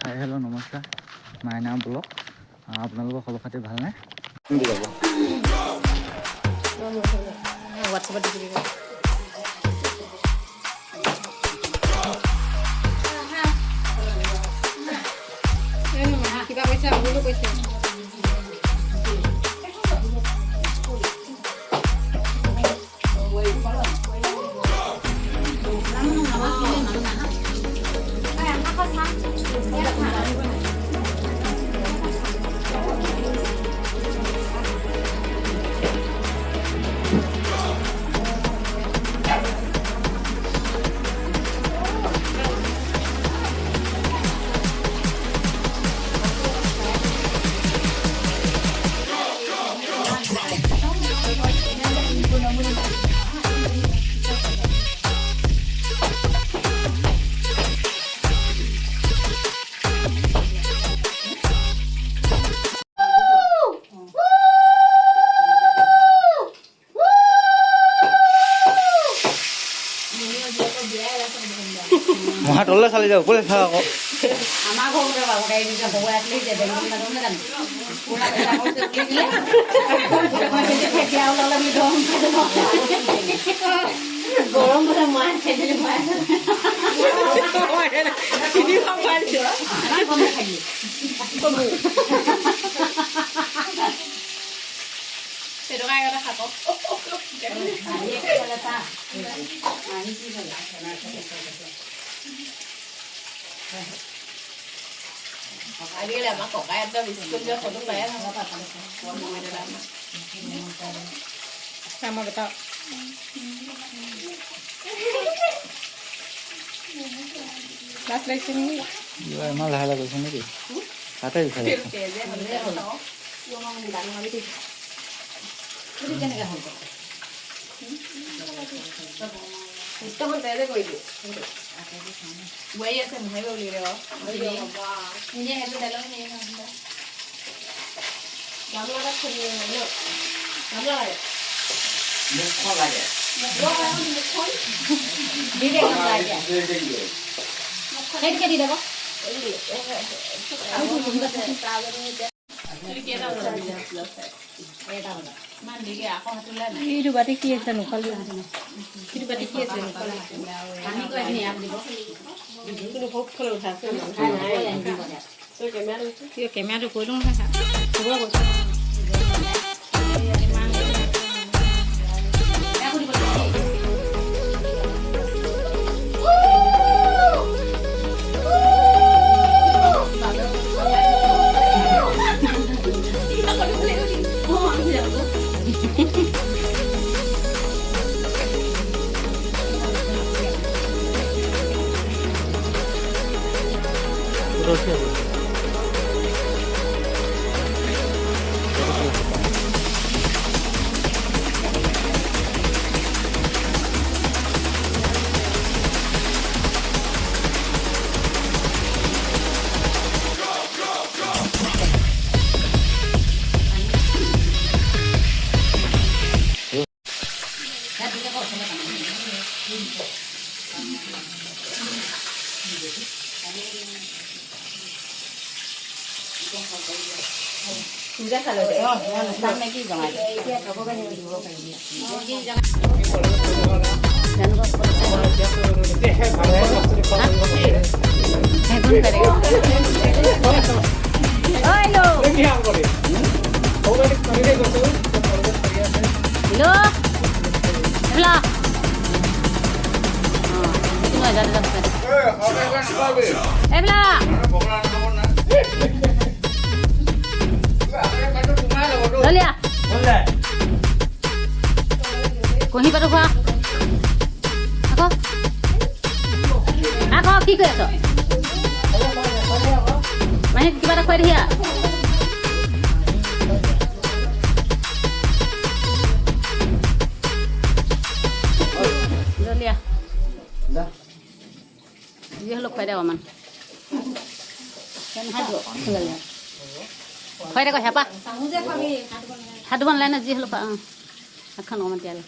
Hi hello' নমস্কাৰ মাইনা blog আপোনালোকৰ খবৰ খাতি ভালনে? হোৱাটছএপত দি দিব। কিবা কৈছে আপুনিতো কৈছে মহা তললৈ চালি যাওক ওপৰলৈ চা আকৌ আমাৰ ঘৰতে পাব গাড়ী দিছে বগা আছিলে যে বেংগল মানুহ নাজানো পুৰা এটা কৈছে উঠি দিলে মই বেছি ফেটিয়া ওলালে বুলি দম গৰম কথা মই খেলি মই কিনি খাব পাৰিছো নাই কম খালি সেটকা এটা খাব আনি কেলা তা আনি কি হল Akhirnya lah mak kok kayak ada biskut dia foto kayak apa sama betul kelas lesson ini emang lah ke sini ki kata bisa Esto es un té de coito. Güey, ese mujer lo libró. Niña, eso te lo niña. Vamos a hacer no. Vamos a ver. No cola ya. No cola. Dile que no vaya. ¿Qué dice vos? Itu berarti kiasa nukal ya. Itu berarti kiasa nukal. Kami kau ini apa dibawa? Itu hok kalau hasil. So kamera itu? Iya kamera kau dong kan? Coba kau. Aku dibawa. Sudah kalau deh. Sampai lagi jangan. Dia coba kan yang dulu kayak dia. Jangan. Kau hibat apa? Aku কি কৰি আছ? মানে কিবা এটা কৈ দিয়া। জলিয়া। যি হলো খুৱাই দে অকমান। কেন হাত খুলালে। খুৱাই দে কৈ হেপা। হাত বন লাইন যি হলো হাতখন অকমান তিয়ালে।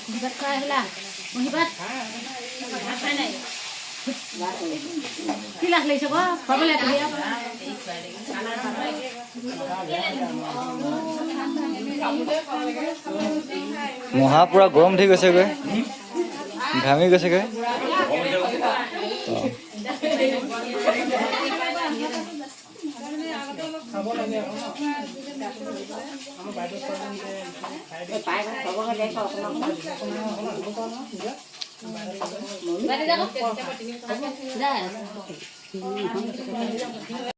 Hibat kaya lah, hibat. Kilas lagi siapa? Apa lagi dia? মহা পুৰা গৰম উঠি গৈছেগৈ ঘামি গৈছেগৈ